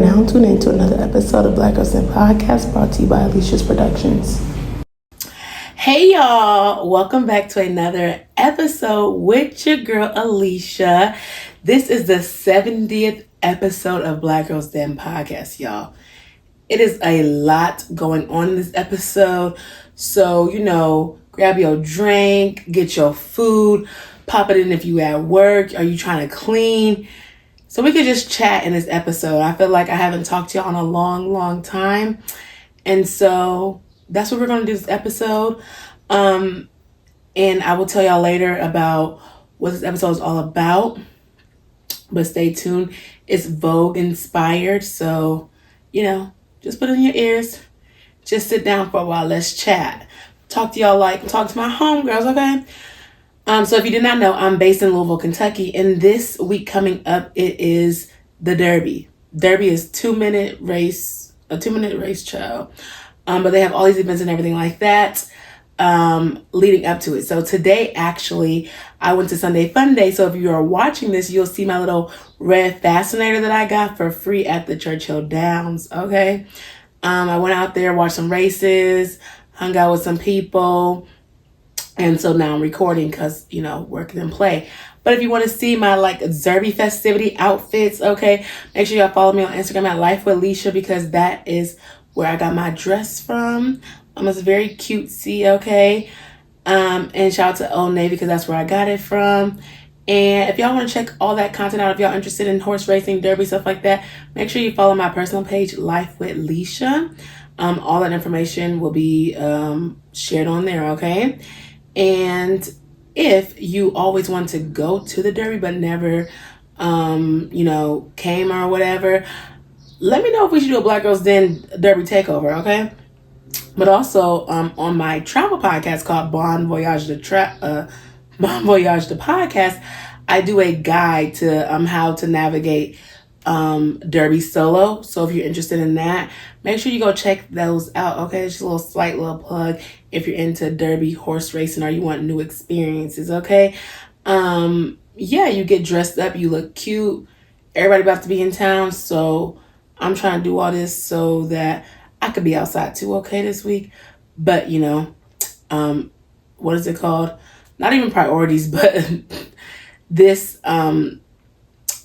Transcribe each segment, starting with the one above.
now tuned into another episode of Black Girls Den Podcast brought to you by Alieshia's Productions. Hey y'all, welcome back to another episode with your girl Alieshia. This is the 70th episode of Black Girls Den Podcast, y'all. It is a lot going on in this episode, so grab your drink, get your food, pop it in if you at work, are you trying to clean, so we could just chat in this episode. I feel like I haven't talked to y'all in a long time, and so that's what we're going to do this episode. And I will tell y'all later about what this episode is all about, but stay tuned. It's Vogue-Inspired, so, just put it in your ears. Just sit down for a while. Let's chat. Talk to y'all talk to my homegirls, okay? So if you did not know, I'm based in Louisville, Kentucky, and this week coming up, it is the Derby. Derby is a 2-minute race, child. But they have all these events and everything like that leading up to it. So today, actually, I went to Sunday Fun Day. So if you are watching this, you'll see my little red fascinator that I got for free at the Churchill Downs, okay? I went out there, watched some races, hung out with some people. And so now I'm recording because, working and play. But if you want to see my Derby festivity outfits, okay, make sure y'all follow me on Instagram at Life with Alieshia, because that is where I got my dress from. It's very cutesy, okay? And shout out to Old Navy because that's where I got it from. And if y'all want to check all that content out, if y'all interested in horse racing, derby, stuff like that, make sure you follow my personal page, Life with Alieshia. All that information will be shared on there, okay? And if you always want to go to the Derby but never, came or whatever, let me know if we should do a Black Girls Den Derby takeover, okay? But also on my travel podcast called Bon Voyage the Podcast, I do a guide to how to navigate Derby solo. So if you're interested in that, make sure you go check those out, okay? It's just a slight little plug if you're into Derby horse racing or you want new experiences, okay? You get dressed up, you look cute, everybody about to be in town, so I'm trying to do all this so that I could be outside too, okay, this week. But, what is it called? Not even priorities, but this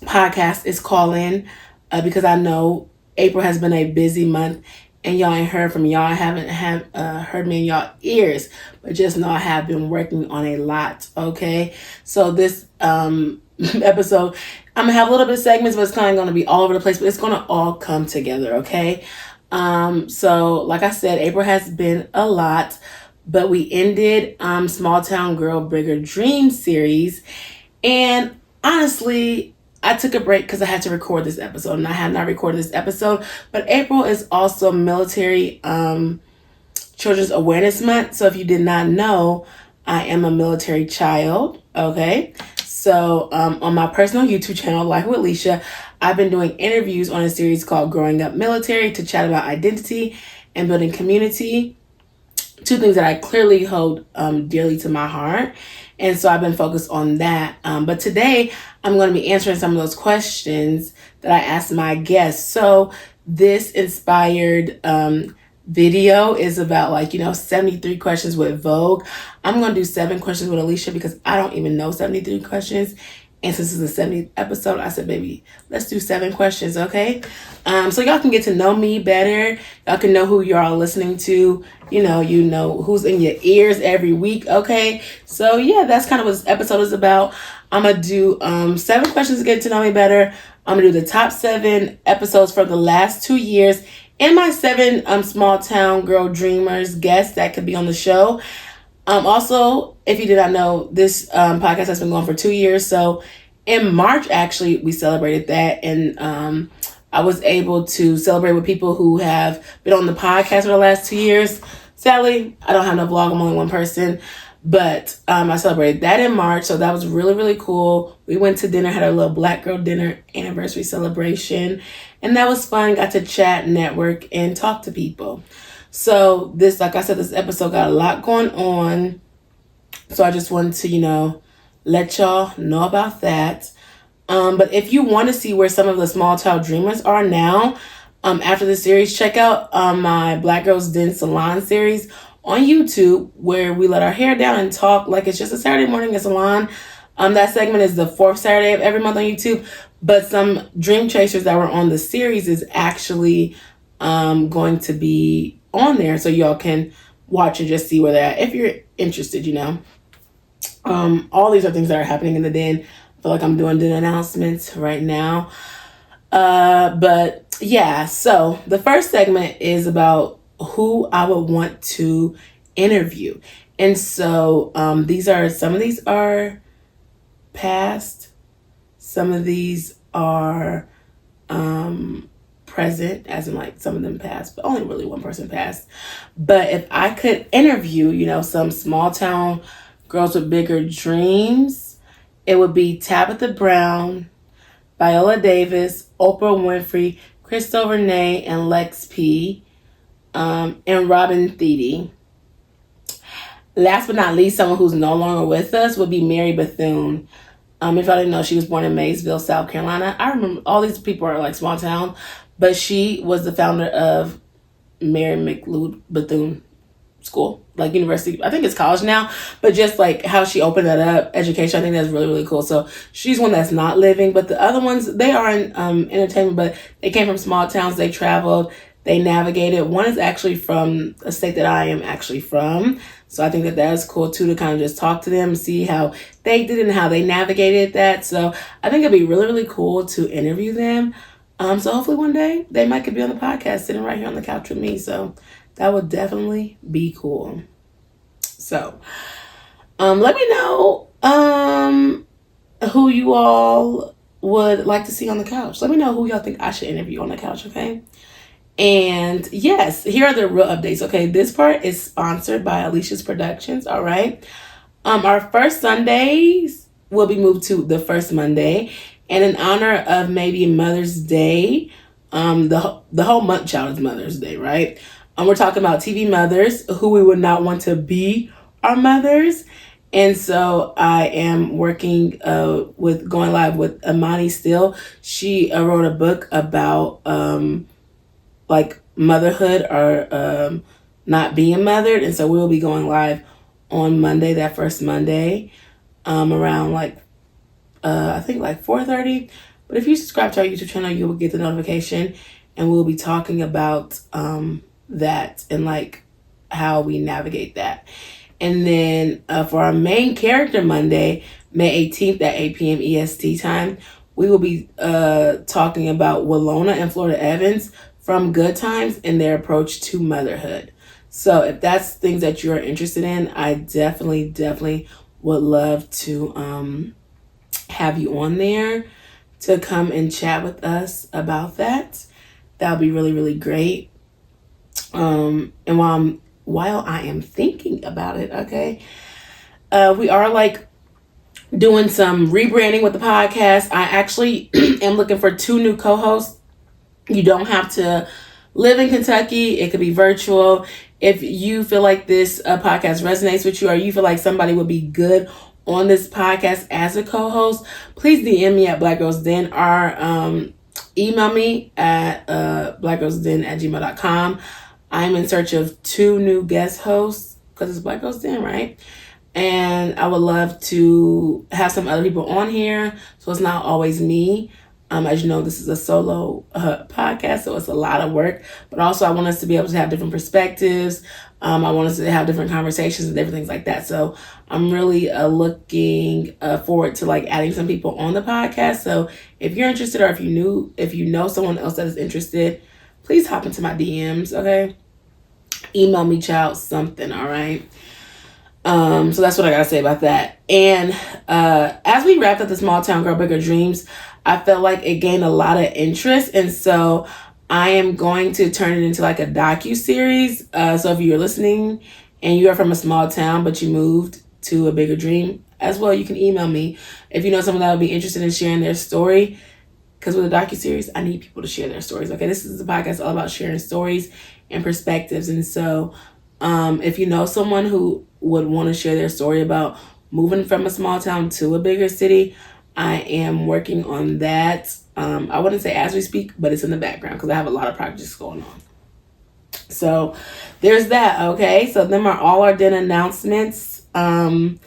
podcast is calling because I know April has been a busy month and y'all ain't heard from me. Y'all haven't heard me in y'all ears, but just know I have been working on a lot, okay? So this episode, I'm gonna have a little bit of segments, but it's kind of gonna be all over the place, but it's gonna all come together, okay? So like I said, April has been a lot, but we ended Small Town Girl Bigger Dream series, and honestly, I took a break because I had to record this episode, and I have not recorded this episode, but April is also Military Children's Awareness Month, so if you did not know, I am a military child, okay? So on my personal YouTube channel, Life with Alieshia, I've been doing interviews on a series called Growing Up Military to chat about identity and building community, two things that I clearly hold dearly to my heart. And so I've been focused on that. But today I'm going to be answering some of those questions that I asked my guests. So this inspired video is about 73 questions with Vogue. I'm going to do 7 questions with Alieshia because I don't even know 73 questions. And since it's the 70th episode, I said, baby, let's do 7 questions, okay? So y'all can get to know me better. Y'all can know who you're all listening to. You know who's in your ears every week, okay? So yeah, that's kind of what this episode is about. I'm going to do 7 questions to get to know me better. I'm going to do the top 7 episodes from the last 2 years and my 7 small town girl dreamers guests that could be on the show. Also, if you did not know, this podcast has been going for 2 years. So in March, actually, we celebrated that. And I was able to celebrate with people who have been on the podcast for the last 2 years. Sadly, I don't have no vlog. I'm only one person. But I celebrated that in March. So that was really, really cool. We went to dinner, had a little Black Girl Dinner anniversary celebration. And that was fun. Got to chat, network, and talk to people. So this, like I said, this episode got a lot going on. So I just wanted to, let y'all know about that. But if you want to see where some of the small town dreamers are now, after the series, check out my Black Girls Den Salon series on YouTube, where we let our hair down and talk like it's just a Saturday morning at salon. That segment is the fourth Saturday of every month on YouTube. But some dream chasers that were on the series is actually going to be on there, so y'all can watch and just see where they're at if you're interested. All these are things that are happening in the den. I feel like I'm doing den announcements right now. But yeah, so the first segment is about who I would want to interview. And so some of these are past, some of these are present, as in like some of them passed, but only really one person passed. But if I could interview, some small town girls with bigger dreams, it would be Tabitha Brown, Viola Davis, Oprah Winfrey, Crystal Renee, and Lex P, and Robin Thede. Last but not least, someone who's no longer with us would be Mary Bethune. If I didn't know, she was born in Maysville, South Carolina. I remember all these people are like small town, but she was the founder of Mary McLeod Bethune School, like university. I think it's college now, but just like how she opened that up, education, I think that's really, really cool. So she's one that's not living, but the other ones, they are in entertainment, but they came from small towns. They traveled, they navigated. One is actually from a state that I am actually from. So I think that that's cool too, to kind of just talk to them and see how they did it and how they navigated that. So I think it'd be really, really cool to interview them. So hopefully one day they might could be on the podcast sitting right here on the couch with me. So that would definitely be cool. So let me know who you all would like to see on the couch. Let me know who y'all think I should interview on the couch, okay? And yes, here are the real updates, okay? This part is sponsored by Alieshia's Productions, all right? Our first Sundays will be moved to the first Monday. And in honor of maybe Mother's Day, the whole month, child, is Mother's Day, right? We're talking about TV mothers who we would not want to be our mothers. And so I am working with going live with Amani Still. She wrote a book about like motherhood or not being mothered. And so we'll be going live on Monday, that first Monday, around like, I think like 4:30. But if you subscribe to our YouTube channel, you will get the notification, and we'll be talking about that and like how we navigate that. And then for our main character Monday, May 18th at 8 p.m. EST time, we will be talking about Walona and Florida Evans from Good Times and their approach to motherhood. So if that's things that you're interested in, I definitely would love to have you on there to come and chat with us about that. That would be really, really great. And while I am thinking about it, okay, we are like doing some rebranding with the podcast. I actually am looking for 2 new co-hosts. You don't have to live in Kentucky. It could be virtual. If you feel like this podcast resonates with you, or you feel like somebody would be good on this podcast as a co-host, please DM me at Black Girls Den, or email me at blackgirlsden@gmail.com. I'm in search of 2 new guest hosts because it's Black Girls Den, right? And I would love to have some other people on here, so it's not always me. As you know, this is a solo podcast, so it's a lot of work. But also, I want us to be able to have different perspectives. I want us to have different conversations and different things like that. So I'm really looking forward to like adding some people on the podcast. So if you're interested, or if you know someone else that is interested, please hop into my DMs, okay? Email me, child, something, all right? So that's what I gotta say about that. And as we wrapped up the Small Town Girl Bigger Dreams, I felt like it gained a lot of interest, and so I am going to turn it into like a docu-series. So if you're listening and you are from a small town but you moved to a bigger dream as well, you can email me if you know someone that would be interested in sharing their story. Because with a docu-series, I need people to share their stories. Okay, this is a podcast all about sharing stories and perspectives. And so if you know someone who would want to share their story about moving from a small town to a bigger city, I am working on that. I wouldn't say as we speak, but it's in the background because I have a lot of projects going on. So there's that. Okay, so them are all our den announcements. I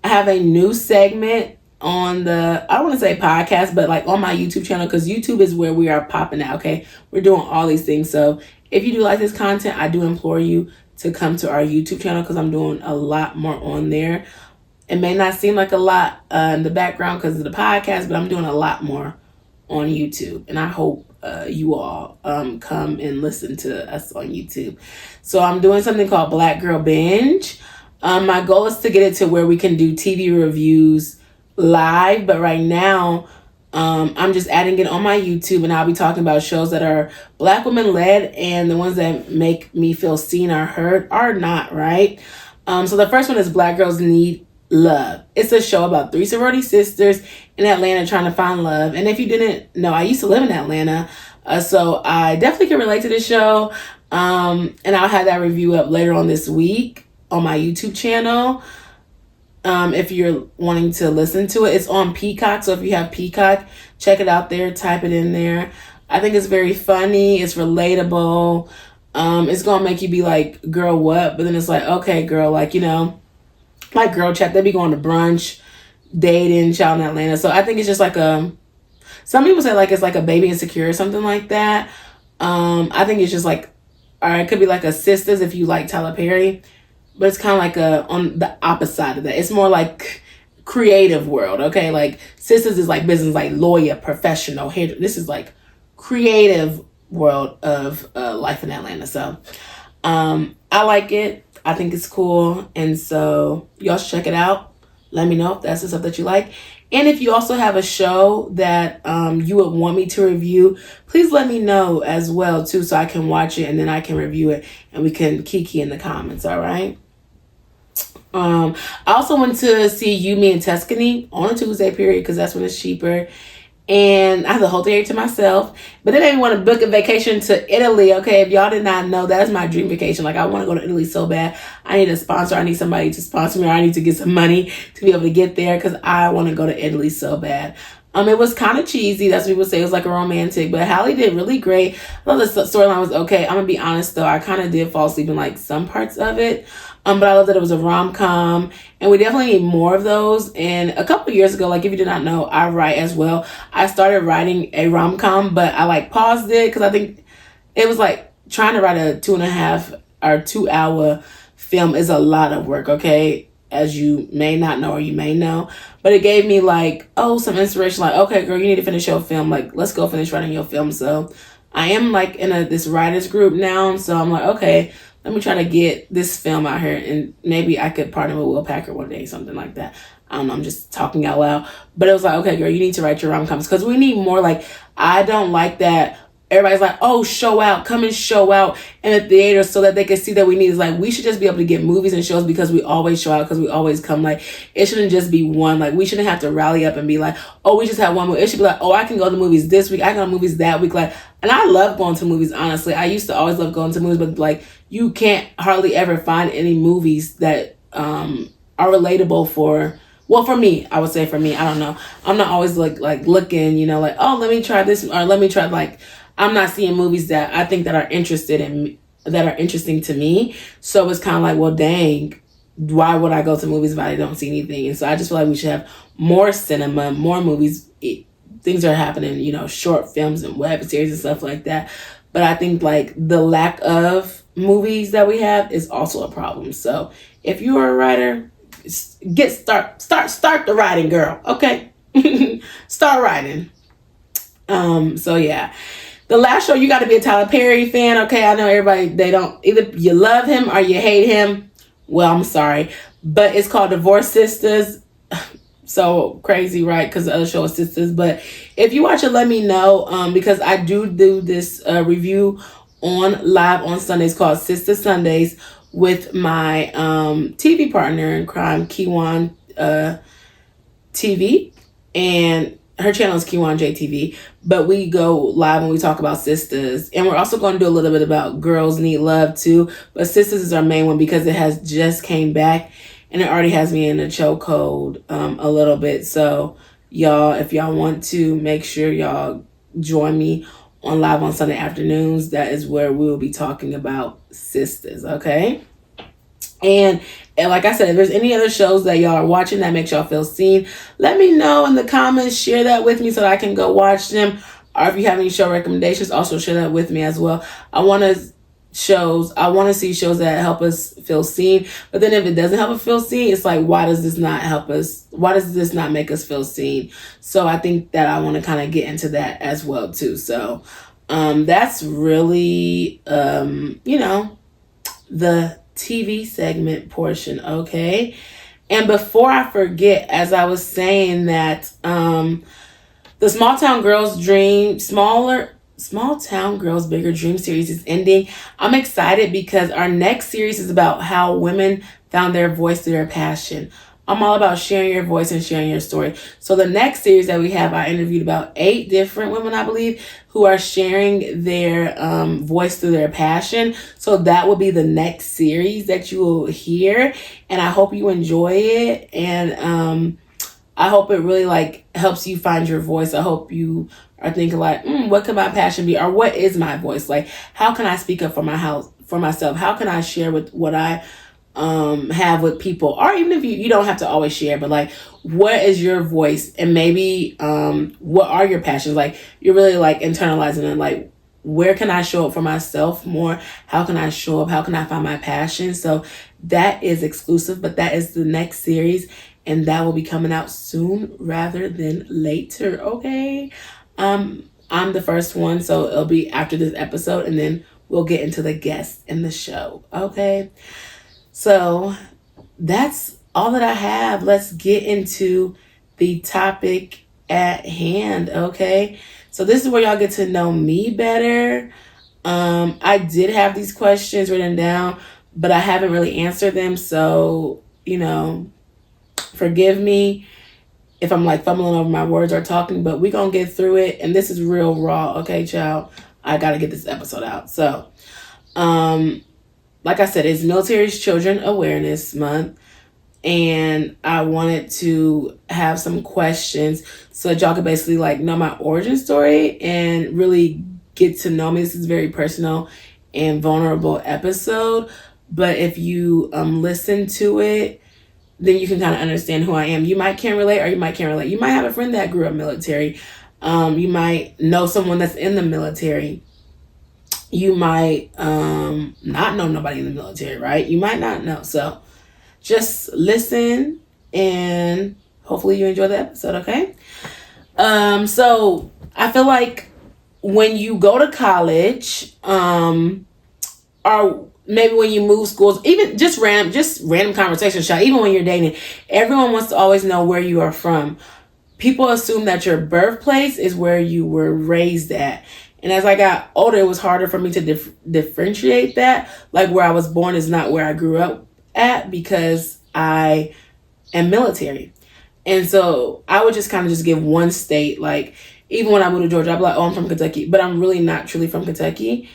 have a new segment on the, I don't want to say podcast, but like on my YouTube channel, because YouTube is where we are popping out. Okay, we're doing all these things. So if you do like this content, I do implore you to come to our YouTube channel because I'm doing a lot more on there. It may not seem like a lot in the background because of the podcast, but I'm doing a lot more on YouTube, and I hope you all come and listen to us on YouTube. So I'm doing something called Black Girl Binge. My goal is to get it to where we can do TV reviews live, but right now I'm just adding it on my YouTube, and I'll be talking about shows that are Black women led and the ones that make me feel seen or heard or not, right? So the first one is Black Girls Need Love. It's a show about 3 sorority sisters in Atlanta trying to find love. And if you didn't know, I used to live in Atlanta, so I definitely can relate to this show. And I'll have that review up later on this week on my YouTube channel. If you're wanting to listen to it, it's on Peacock. So if you have Peacock, check it out there, type it in there. I think it's very funny. It's relatable. It's going to make you be like, girl, what? But then it's like, okay, girl, like, you know, like girl chat, they be going to brunch, dating, child in Atlanta. So I think it's just like some people say like it's like a Baby Insecure or something like that. I think it's just like, or it could be like a Sisters if you like Tyler Perry, but it's kind of like on the opposite side of that. It's more like creative world, okay? Like Sisters is like business, like lawyer, professional. Here, this is like creative world of life in Atlanta. So I like it. I think it's cool. And so y'all should check it out. Let me know if that's the stuff that you like. And if you also have a show that you would want me to review, please let me know as well too, so I can watch it and then I can review it and we can kiki in the comments. All right. I also went to see You, Me, and Tuscany on a Tuesday period because that's when it's cheaper. And I have the whole day to myself. But then I want to book a vacation to Italy. Okay, if y'all did not know, that is my dream vacation. Like, I want to go to Italy so bad. I need a sponsor. I need somebody to sponsor me. Or I need to get some money to be able to get there because I want to go to Italy so bad. It was kind of cheesy. That's what people say. It was like a romantic. But Hallie did really great. I thought the storyline was okay. I'm going to be honest, though. I kind of did fall asleep in, like, some parts of it. But I love that it was a rom-com. And we definitely need more of those. And a couple years ago, like, if you did not know, I write as well. I started writing a rom-com, but I, like, paused it because I think it was, like, trying to write a 2.5 or 2 hour film is a lot of work, okay? As you may not know or you may know. But it gave me, like, some inspiration. Like, okay, girl, you need to finish your film. Like, let's go finish writing your film. So I am, like, in this writer's group now. So I'm like, okay, let me try to get this film out here. And maybe I could partner with Will Packer one day, something like that. I don't know. I'm just talking out loud. But it was like, okay, girl, you need to write your rom-coms. Because we need more, like, I don't like that. Everybody's like, oh, show out, come and show out in the theater so that they can see that we need. It's like, we should just be able to get movies and shows because we always show out, because we always come. Like, it shouldn't just be one. Like, we shouldn't have to rally up and be like, oh, we just have one movie. It should be like, oh, I can go to movies this week. I can go to movies that week. Like, and I love going to movies, honestly. I used to always love going to movies, but like, you can't hardly ever find any movies that are relatable for, well, for me, I would say for me, I don't know. I'm not always like looking, like, oh, let me try this, or let me try, like, I'm not seeing movies that I think that are interesting to me. So it's kind of like, well, dang, why would I go to movies if I don't see anything? And so I just feel like we should have more cinema, more movies. Things are happening, short films and web series and stuff like that. But I think like the lack of movies that we have is also a problem. So if you are a writer, start the writing, girl. Okay, start writing. So yeah. The last show, you got to be a Tyler Perry fan, okay? I know everybody, they don't, either you love him or you hate him. Well, I'm sorry. But it's called Divorce Sisters. So crazy, right? Because the other show is Sisters. But if you watch it, let me know. Because I do this review live on Sundays called Sister Sundays with my TV partner in crime, Kiwan TV. And her channel is Kiwan JTV, but we go live and we talk about sisters. And we're also going to do a little bit about Girls Need Love too. But Sisters is our main one because it has just came back and it already has me in a chokehold a little bit. So Y'all, if y'all want to, make sure y'all join me on live on Sunday afternoons. That is where we will be talking about sisters, okay? And like I said, if there's any other shows that y'all are watching that makes y'all feel seen, let me know in the comments. Share that with me so that I can go watch them. Or if you have any show recommendations, also share that with me as well. I want to see shows that help us feel seen. But then if it doesn't help us feel seen, it's like, why does this not help us? Why does this not make us feel seen? So I think that I want to kind of get into that as well too. So that's really, the TV segment portion, okay? And before I forget, as I was saying that the Small Town Girls Bigger Dream series is ending. I'm excited because our next series is about how women found their voice through their passion. I'm all about sharing your voice and sharing your story. So the next series that we have, I interviewed about 8 different women, I believe, who are sharing their voice through their passion. So that will be the next series that you will hear. And I hope you enjoy it. And I hope it really helps you find your voice. I hope you are thinking what could my passion be? Or what is my voice? Like, how can I speak up for myself? How can I share with what I have with people? Or even if you don't have to always share, but what is your voice? And maybe what are your passions? You're really internalizing it. Where can I show up for myself more? How can I show up? How can I find my passion? So that is exclusive, but that is the next series, and that will be coming out soon rather than later, okay? I'm the first one, so it'll be after this episode, and then we'll get into the guests in the show, okay? So that's all that I have. Let's get into the topic at hand, okay? So this is where y'all get to know me better. I did have these questions written down, but I haven't really answered them. So, forgive me if I'm fumbling over my words or talking, but we're going to get through it. And this is real raw, okay, child? I got to get this episode out. So, like I said, it's Military Children Awareness Month, and I wanted to have some questions so that y'all could basically know my origin story and really get to know me. This is a very personal and vulnerable episode, but if you listen to it, then you can kind of understand who I am. You might can't relate, or you might can't relate. You might have a friend that grew up military. You might know someone that's in the military. You might not know nobody in the military, right? You might not know. So just listen, and hopefully you enjoy the episode, okay? So I feel like when you go to college, or maybe when you move schools, even just random conversations, child, even when you're dating, everyone wants to always know where you are from. People assume that your birthplace is where you were raised at. And as I got older, it was harder for me to differentiate that. Where I was born is not where I grew up at, because I am military. And so I would just kind of just give one state. Even when I moved to Georgia, I'd be like, oh, I'm from Kentucky. But I'm really not truly from Kentucky.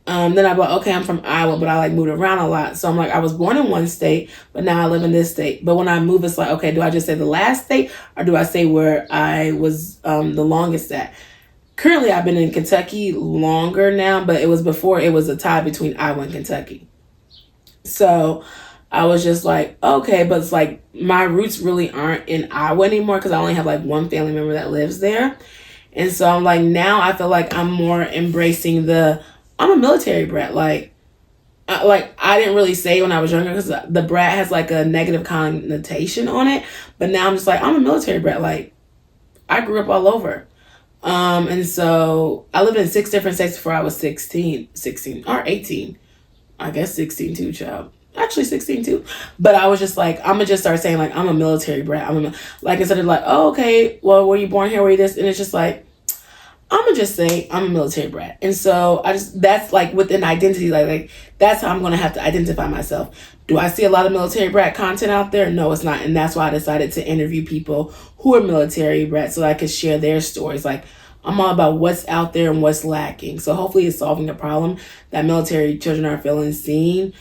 Then I'd be like, okay, I'm from Iowa, but I moved around a lot. So I'm I was born in one state, but now I live in this state. But when I move, it's okay, do I just say the last state, or do I say where I was the longest at? Currently, I've been in Kentucky longer now, but it was before it was a tie between Iowa and Kentucky. So I was just okay, but it's my roots really aren't in Iowa anymore, because I only have one family member that lives there. And so I'm now I feel I'm more embracing I'm a military brat. I didn't really say when I was younger, because the brat has a negative connotation on it. But now I'm just I'm a military brat. I grew up all over. And so I lived in 6 different states before I was 16 or 18. I guess 16 too, child. Actually 16 too. But I was just I'm going to just start saying I'm a military brat. Instead of oh, okay, well, were you born here? Were you this? And it's just I'm going to just say I'm a military brat. And so that's within identity, that's how I'm going to have to identify myself. Do I see a lot of military brat content out there? No, it's not. And that's why I decided to interview people who are military brats so that I could share their stories. I'm all about what's out there and what's lacking. So hopefully it's solving a problem that military children are feeling seen.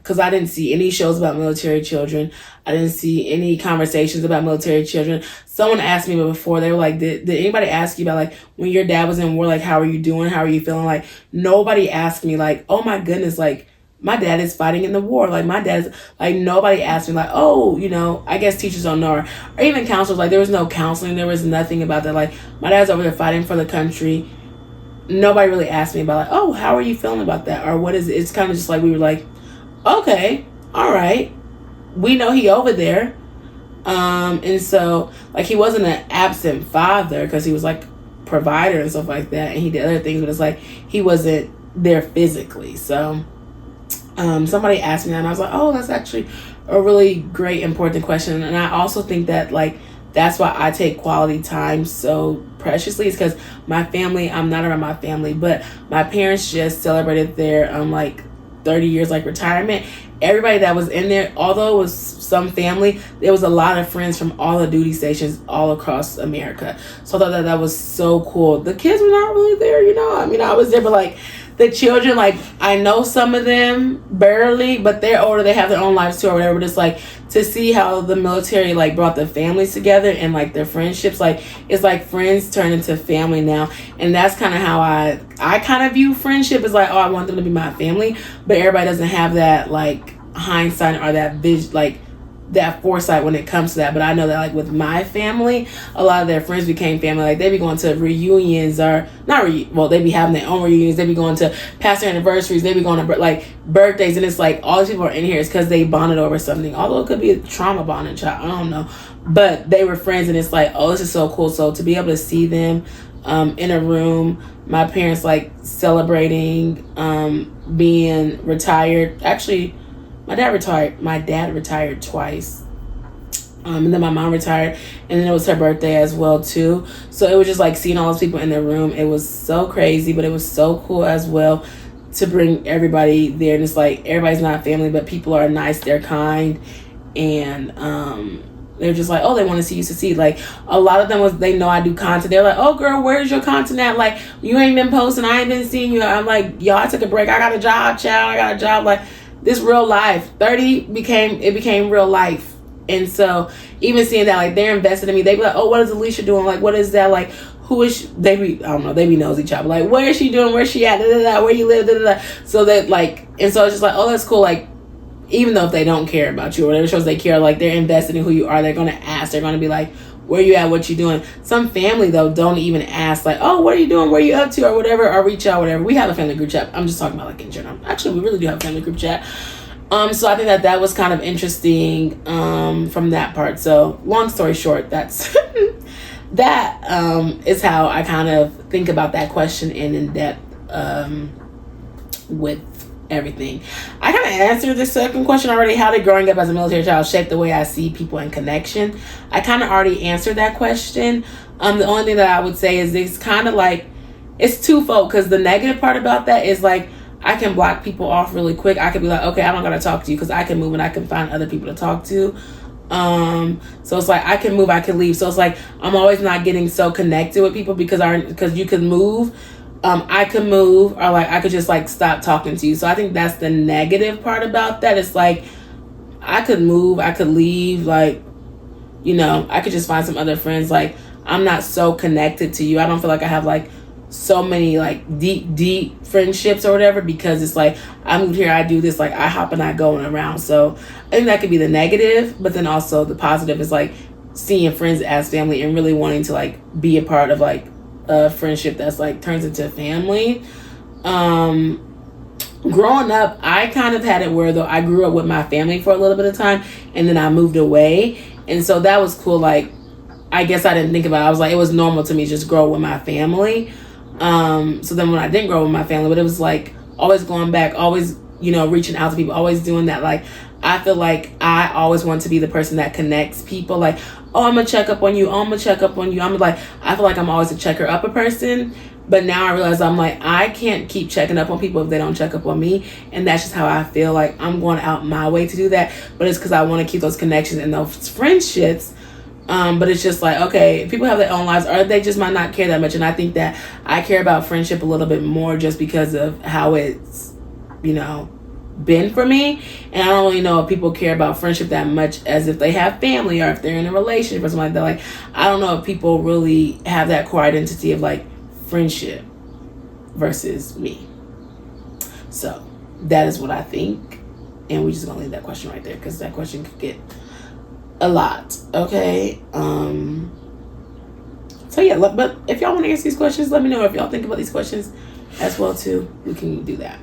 because I didn't see any shows about military children. I didn't see any conversations about military children. Someone asked me before, they were like, did anybody ask you about, like, when your dad was in war, like, how are you doing? How are you feeling? Like, nobody asked me, like, oh my goodness, like, my dad is fighting in the war. Like, my dad's, like, nobody asked me, like, oh, you know, I guess teachers don't know. Or even counselors, like, there was no counseling. There was nothing about that. Like, my dad's over there fighting for the country. Nobody really asked me about, like, oh, how are you feeling about that? Or what is it? It's kind of just like, we were like, okay, all right. We know he over there. And so, like, he wasn't an absent father because he was, like, provider and stuff like that. And he did other things, but it's like, he wasn't there physically. So, somebody asked me that, and I was like, oh, that's actually a really great, important question. And I also think that, like, that's why I take quality time so preciously, is because my family, I'm not around my family, but my parents just celebrated their, like, 30 years, like, retirement. Everybody that was in there, although it was some family, there was a lot of friends from all the duty stations all across America. So I thought that was so cool. The kids were not really there, you know. I mean, I was there, but, like, the children, like, I know some of them barely, but they're older. They have their own lives too or whatever. But it's like, to see how the military, like, brought the families together and, like, their friendships, like, it's like friends turn into family now. And that's kind of how I kind of view friendship. Is like, oh, I want them to be my family. But everybody doesn't have that, like, hindsight or that vision, like, that foresight when it comes to that. But I know that, like, with my family, a lot of their friends became family. Like, they be going to reunions, or they be having their own reunions. They be going to past their anniversaries. They be going to, like, birthdays. And it's like, all these people are in here is because they bonded over something. Although it could be a trauma bonding child, I don't know, but they were friends. And it's like, oh, this is so cool. So to be able to see them in a room, my parents, like, celebrating being retired. Actually, my dad retired twice. And then my mom retired, and then it was her birthday as well too. So it was just like seeing all those people in the room. It was so crazy, but it was so cool as well to bring everybody there. And it's like, everybody's not family, but people are nice, they're kind, and they're just like, oh, they want to see you succeed. Like, a lot of them they know I do content. They're like, oh, girl, where's your content at? Like, you ain't been posting, I ain't been seeing you. I'm like, yo, I took a break. I got a job, child. I got a job. Like, this real life. 30 became real life. And so even seeing that, like, they're invested in me. They be like, oh, what is Alieshia doing? Like, what is that? Like, who is she? They be nosy each other. Like, what is she doing? Where's she at? Da, da, da, where you live? Da, da, da. So that, like, and so it's just like, oh, that's cool. Like, even though if they don't care about you or whatever, shows they care, like, they're invested in who you are. They're going to ask. They're going to be like, where you at? What you doing? Some family, though, don't even ask, like, oh, what are you doing? Where you up to? Or whatever, or reach out, whatever. We have a family group chat. I'm just talking about, like, in general. Actually, we really do have a family group chat. So I think that was kind of interesting from that part. So long story short, that's that is how I kind of think about that question and in depth with everything. I kind of answered the second question already. How did growing up as a military child shape the way I see people and connection? I kind of already answered that question. The only thing that I would say is it's kind of like, it's twofold, because the negative part about that is, like, I can block people off really quick. I could be like, okay, I don't gotta talk to you, because I can move and I can find other people to talk to. So it's like, I can move, I can leave. So it's like, I'm always not getting so connected with people because you can move. I could move, or, like, I could just, like, stop talking to you. So I think that's the negative part about that. It's like, I could move, I could leave, like, you know, I could just find some other friends. Like, I'm not so connected to you. I don't feel like I have, like, so many, like, deep friendships or whatever, because it's like, I moved here, I do this, like, I hop and I go around. So I think that could be the negative, but then also the positive is, like, seeing friends as family and really wanting to, like, be a part of, like, a friendship that's, like, turns into family. Growing up, I kind of had it where, though, I grew up with my family for a little bit of time, and then I moved away, and so that was cool. Like, I guess I didn't think about it. I was like, it was normal to me just grow with my family. So then when I didn't grow with my family, but it was like always going back, always, you know, reaching out to people, always doing that. Like, I feel like I always want to be the person that connects people. Like, oh, I'm gonna check up on you. Oh, I'm gonna check up on you. I feel like I'm always a checker up a person. But now I realize I'm like, I can't keep checking up on people if they don't check up on me. And that's just how I feel. Like, I'm going out my way to do that. But it's because I want to keep those connections and those friendships. But it's just like, okay, people have their own lives, or they just might not care that much. And I think that I care about friendship a little bit more just because of how it's, you know, been for me. And I don't really know if people care about friendship that much as if they have family or if they're in a relationship or something like that. Like, I don't know if people really have that core identity of like friendship versus me. So that is what I think. And we're just gonna leave that question right there because that question could get a lot. Okay. So yeah, but if y'all want to answer these questions, let me know. If y'all think about these questions as well too, we can do that.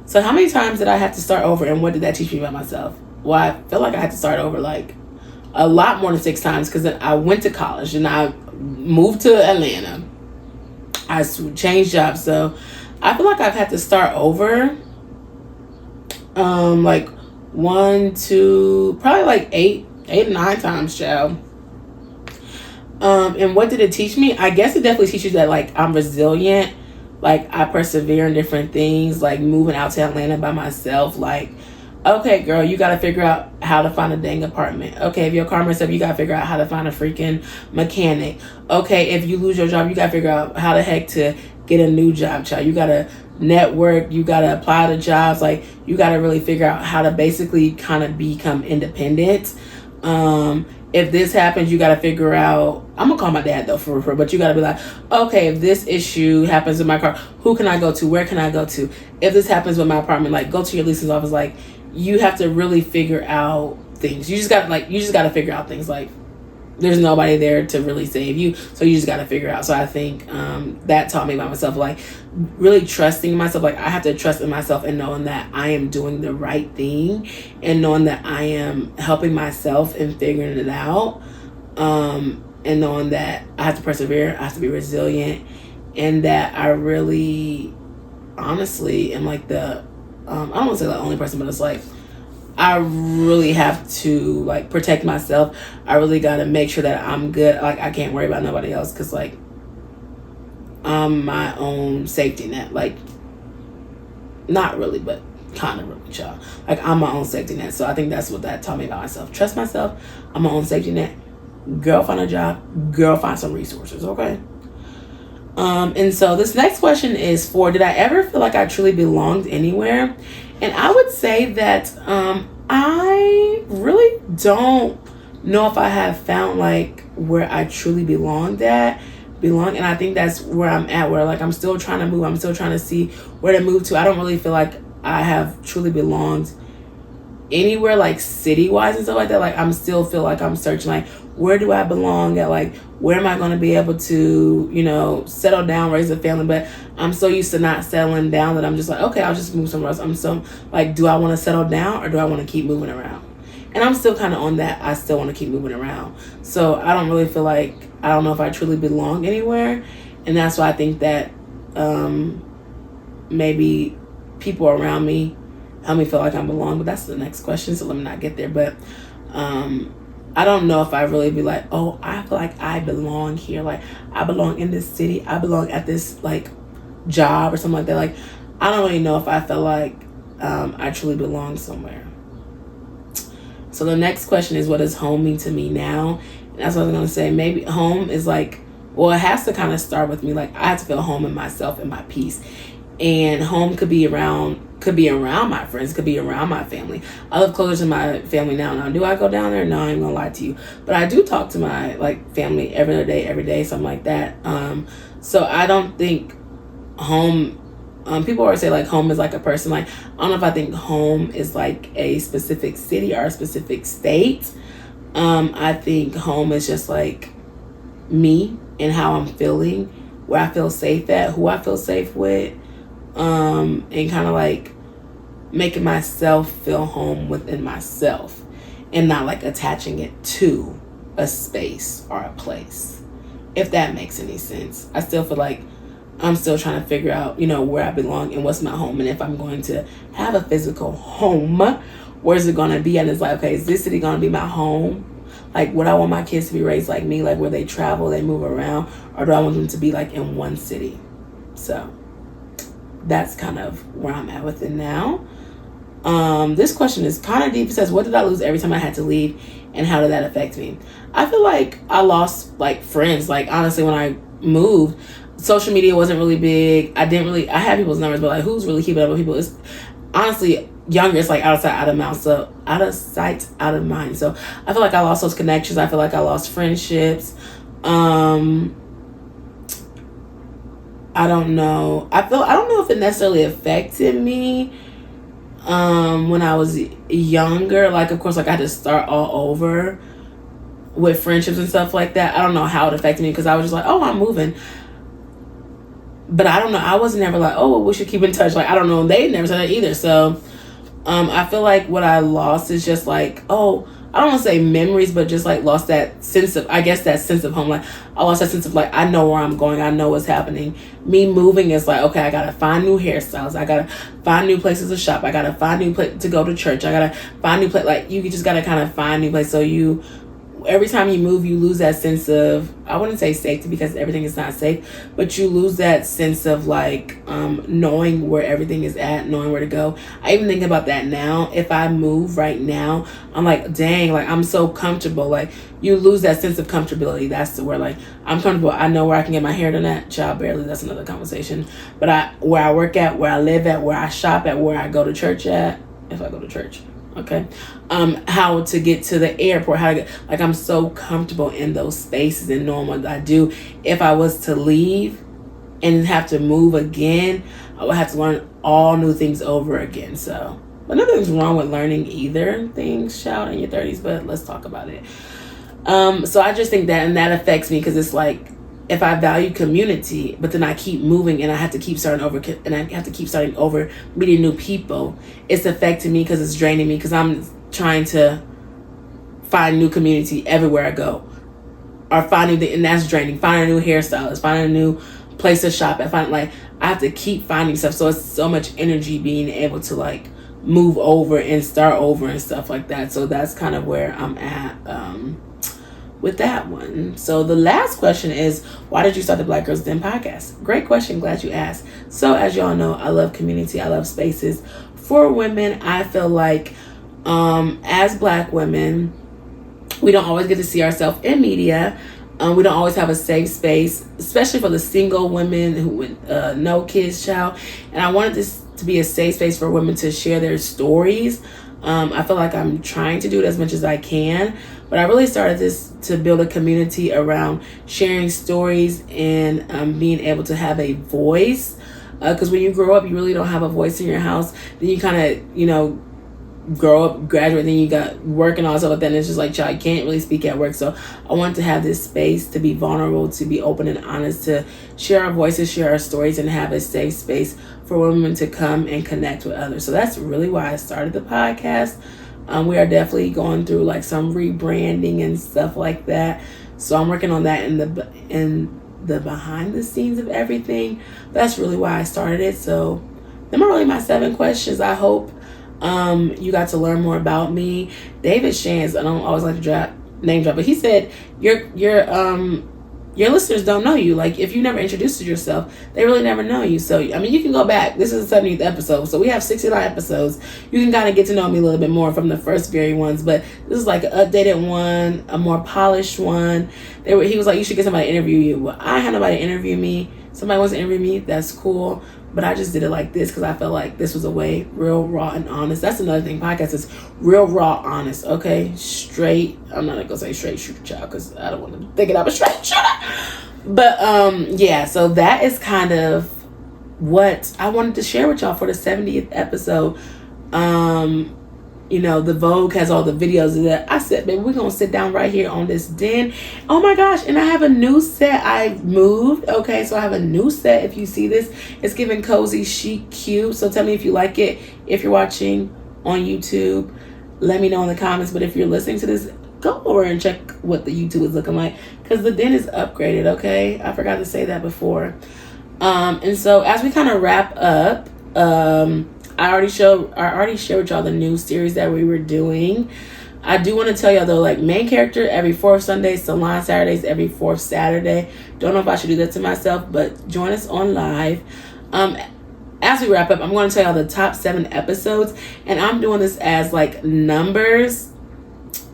So how many times did I have to start over, and what did that teach me about myself? Well, I feel like I had to start over like a lot more than 6 times because I went to college and I moved to Atlanta. I changed jobs, so I feel like I've had to start over like 1, 2, probably like 8 or 9 times, child. And what did it teach me? I guess it definitely teaches that like I'm resilient. Like I persevere in different things, like moving out to Atlanta by myself. Like, okay, girl, you got to figure out how to find a dang apartment. Okay, if your car messed up, you got to figure out how to find a freaking mechanic. Okay, if you lose your job, you got to figure out how the heck to get a new job, child. You got to network. You got to apply to jobs. Like, you got to really figure out how to basically kind of become independent. If this happens, you got to figure out, I'm going to call my dad though for but you got to be like, okay, if this issue happens with my car, who can I go to? Where can I go to? If this happens with my apartment, like go to your leasing office. Like you have to really figure out things. You just got to figure out things. Like there's nobody there to really save you. So you just got to figure out. So I think, that taught me about myself, like really trusting myself. Like I have to trust in myself and knowing that I am doing the right thing and knowing that I am helping myself and figuring it out. And knowing that I have to persevere, I have to be resilient, and that I really, honestly, am like the, I don't want to say the only person, but it's like, I really have to like protect myself. I really got to make sure that I'm good. Like I can't worry about nobody else because like I'm my own safety net. Like not really, but kind of really, child. Like I'm my own safety net. So I think that's what that taught me about myself. Trust myself. I'm my own safety net. Girl, find a job. Girl, find some resources. Okay. And so this next question is for, did I ever feel like I truly belonged anywhere? And I would say that I really don't know if I have found like where I truly belong. And I think that's where I'm at, where like I'm still trying to move. I'm still trying to see where to move to. I don't really feel like I have truly belonged anywhere, like city-wise and stuff like that. Like I'm still feel like I'm searching, like where do I belong at? Like where am I going to be able to, you know, settle down, raise a family? But I'm so used to not settling down that I'm just like, okay, I'll just move somewhere else. I'm so like, do I want to settle down or do I want to keep moving around? And I'm still kind of on that. I still want to keep moving around. So I don't really feel like, I don't know if I truly belong anywhere. And that's why I think that maybe people around me help me feel like I belong. But that's the next question, so let me not get there. But I don't know if I really be like, oh, I feel like I belong here. Like I belong in this city. I belong at this like job or something like that. Like I don't really know if I feel like I truly belong somewhere. So the next question is, what does home mean to me now? And that's what I was going to say. Maybe home is like, well, it has to kind of start with me. Like I have to feel home in myself and my peace. And home could be around my friends, could be around my family. I live closer to my family now. Do I go down there? No, I ain't gonna lie to you. But I do talk to my like family every day, something like that. So I don't think home, people always say like home is like a person. Like I don't know if I think home is like a specific city or a specific state. I think home is just like me and how I'm feeling, where I feel safe at, who I feel safe with. And kind of like making myself feel home within myself and not like attaching it to a space or a place, if that makes any sense. I still feel like I'm still trying to figure out, you know, where I belong and what's my home. And if I'm going to have a physical home, where's it going to be? And it's like, okay, is this city going to be my home? Like, would I want my kids to be raised like me, like where they travel, they move around, or do I want them to be like in one city? So that's kind of where I'm at with it now. This question is kind of deep. It says, what did I lose every time I had to leave, and how did that affect me? I feel like I lost like friends. Like honestly, when I moved, social media wasn't really big. I had people's numbers, but like who's really keeping up with people? honestly, younger, it's like out of sight, out of mouth. So out of sight, out of mind. So I feel like I lost those connections. I feel like I lost friendships. I don't know. I don't know if it necessarily affected me when I was younger. Like, of course, like I had to start all over with friendships and stuff like that. I don't know how it affected me because I was just like, oh, I'm moving. But I don't know. I was never like, oh, well, we should keep in touch. Like, I don't know. They never said that either. So I feel like what I lost is just like, oh, I don't want to say memories, but just like lost that sense of, I guess, that sense of home. Like, I lost that sense of like, I know where I'm going. I know what's happening. Me moving is like, okay, I got to find new hairstyles. I got to find new places to shop. I got to find new place to go to church. I got to find new place. Like, you just got to kind of find new place. So every time you move, you lose that sense of, I wouldn't say safety because everything is not safe, but you lose that sense of like knowing where everything is at, knowing where to go. I even think about that now. If I move right now, I'm like, dang, like I'm so comfortable. Like you lose that sense of comfortability. That's where like I'm comfortable. I know where I can get my hair done at. Child, barely. That's another conversation. But where I work at, where I live at, where I shop at, where I go to church at, if I go to church. Okay. How to get to the airport, how to get, like, I'm so comfortable in those spaces and knowing what I do. If I was to leave and have to move again, I would have to learn all new things over again. So, but nothing's wrong with learning either things, shout, in your 30s, but let's talk about it. So I just think that, and that affects me because it's like, if I value community, but then I keep moving and I have to keep starting over, and I have to keep starting over, meeting new people, it's affecting me because it's draining me because I'm trying to find new community everywhere I go, or and that's draining. Finding a new hairstylist, finding a new place to shop at, I have to keep finding stuff. So it's so much energy being able to like move over and start over and stuff like that. So that's kind of where I'm at with that one. So the last question is, why did you start the Black Girls Den podcast? Great question. Glad you asked. So as y'all know, I love community. I love spaces for women. I feel like as Black women, we don't always get to see ourselves in media. We don't always have a safe space, especially for the single women who with no kids, child. And I wanted this to be a safe space for women to share their stories. I feel like I'm trying to do it as much as I can, but I really started this to build a community around sharing stories and being able to have a voice. Because when you grow up, you really don't have a voice in your house. Then you kind of, grow up, graduate, then you got work and all stuff like that, and it's just like, child, you can't really speak at work. So I wanted to have this space to be vulnerable, to be open and honest, to share our voices, share our stories, and have a safe space for women to come and connect with others. So that's really why I started the podcast. We are definitely going through like some rebranding and stuff like that. So I'm working on that in the behind the scenes of everything. That's really why I started it. So them are really my 7 questions. I hope you got to learn more about me. David Shands, I don't always like to name drop, but he said your listeners don't know you. Like, if you never introduced yourself, they really never know you. So, I mean, you can go back. This is the 70th episode. So we have 69 episodes. You can kind of get to know me a little bit more from the first very ones. But this is like an updated one, a more polished one. He was like, you should get somebody to interview you. Well, I had nobody to interview me. Somebody wants to interview me. That's cool. But I just did it like this because I felt like this was a way, real, raw, and honest. That's another thing. Podcast is real, raw, honest. Okay? Straight. I'm not going to say straight shooter child because I don't want to think it up a straight shooter. But, yeah. So that is kind of what I wanted to share with y'all for the 70th episode. The Vogue has all the videos that I said, baby, we're going to sit down right here on this den. Oh my gosh. And I have a new set. I moved. Okay. So I have a new set. If you see this, it's giving cozy, chic, cute. So tell me if you like it. If you're watching on YouTube, let me know in the comments. But if you're listening to this, go over and check what the YouTube is looking like. Because the den is upgraded. Okay. I forgot to say that before. And so as we kind of wrap up, I already shared with y'all the new series that we were doing. I do want to tell y'all though, like, main character every 4th Sunday, Salon Saturdays every 4th Saturday. Don't know if I should do that to myself, but join us on live. As we wrap up, I'm going to tell y'all the top 7 episodes, and I'm doing this as like numbers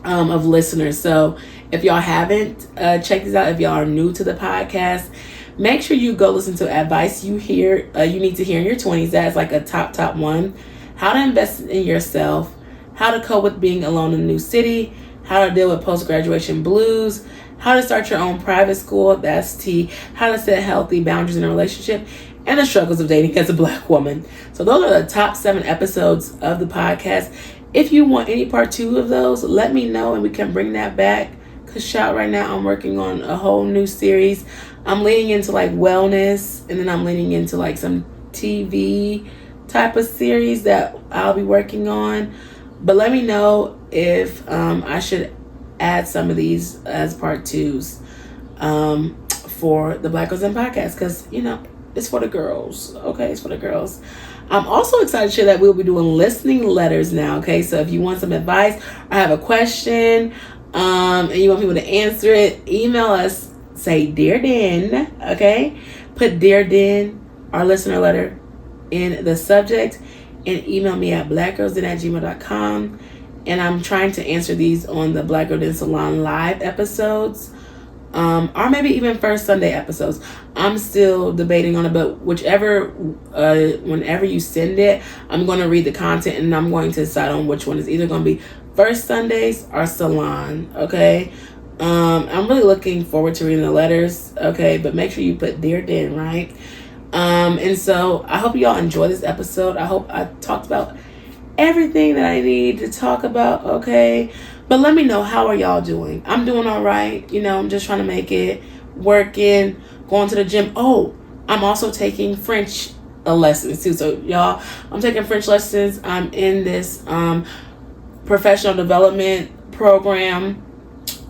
of listeners. So if y'all haven't checked this out, if y'all are new to the podcast, make sure you go listen to Advice You Need to Hear in Your 20s. That's like a top one. how to invest in yourself, how to cope with being alone in a new city, how to deal with post-graduation blues, how to start your own private school, that's T, how to set healthy boundaries in a relationship, and the struggles of dating as a Black woman. So those are the top 7 episodes of the podcast. If you want any part 2 of those, let me know and we can bring that back. Because shout, right now I'm working on a whole new series. I'm leaning into like wellness, and then I'm leaning into like some TV type of series that I'll be working on. But let me know if I should add some of these as part 2s for the Black Girls in Podcast, because it's for the girls. Okay, it's for the girls. I'm also excited to share that we'll be doing listening letters now. Okay, so if you want some advice or have a question and you want people to answer it, email us. Say Dear Den. Okay, put Dear Den, our listener letter, in the subject, and email me at blackgirlsden@gmail.com. And I'm trying to answer these on the Black Girl Den Salon live episodes, or maybe even first Sunday episodes. I'm still debating on it, but whenever you send it, I'm going to read the content and I'm going to decide on which one is either going to be first Sundays or salon. Okay. I'm really looking forward to reading the letters. Okay, but make sure you put Dear Den, right? And so I hope you all enjoy this episode. I hope I talked about everything that I need to talk about. Okay, but let me know, how are y'all doing? I'm doing all right. I'm just trying to make it, working, going to the gym. Oh, I'm also taking French lessons too. So y'all, I'm taking French lessons. I'm in this professional development program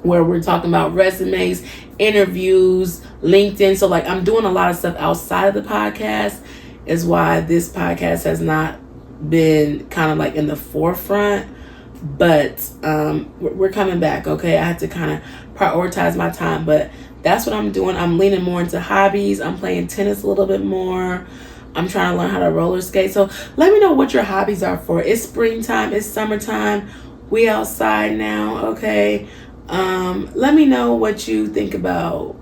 where we're talking about resumes, interviews, LinkedIn. So like I'm doing a lot of stuff outside of the podcast, is why this podcast has not been kind of like in the forefront. But we're coming back. Okay, I had to kind of prioritize my time, but that's what I'm doing. I'm leaning more into hobbies. I'm playing tennis a little bit more. I'm trying to learn how to roller skate. So let me know what your hobbies are for. It's springtime, it's summertime, we outside now. Okay, let me know what you think about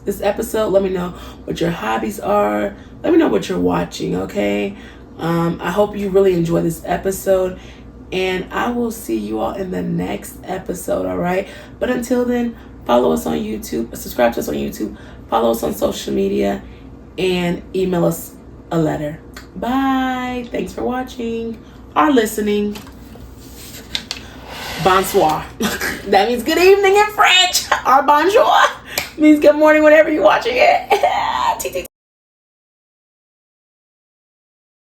this episode. Let me know what your hobbies are. Let me know what you're watching. Okay, I hope you really enjoy this episode, and I will see you all in the next episode. All right, but until then, follow us on YouTube, subscribe to us on YouTube, follow us on social media, and email us a letter. Bye. Thanks for watching or listening. Bonsoir. That means good evening in French. Or bonjour means good morning whenever you're watching it.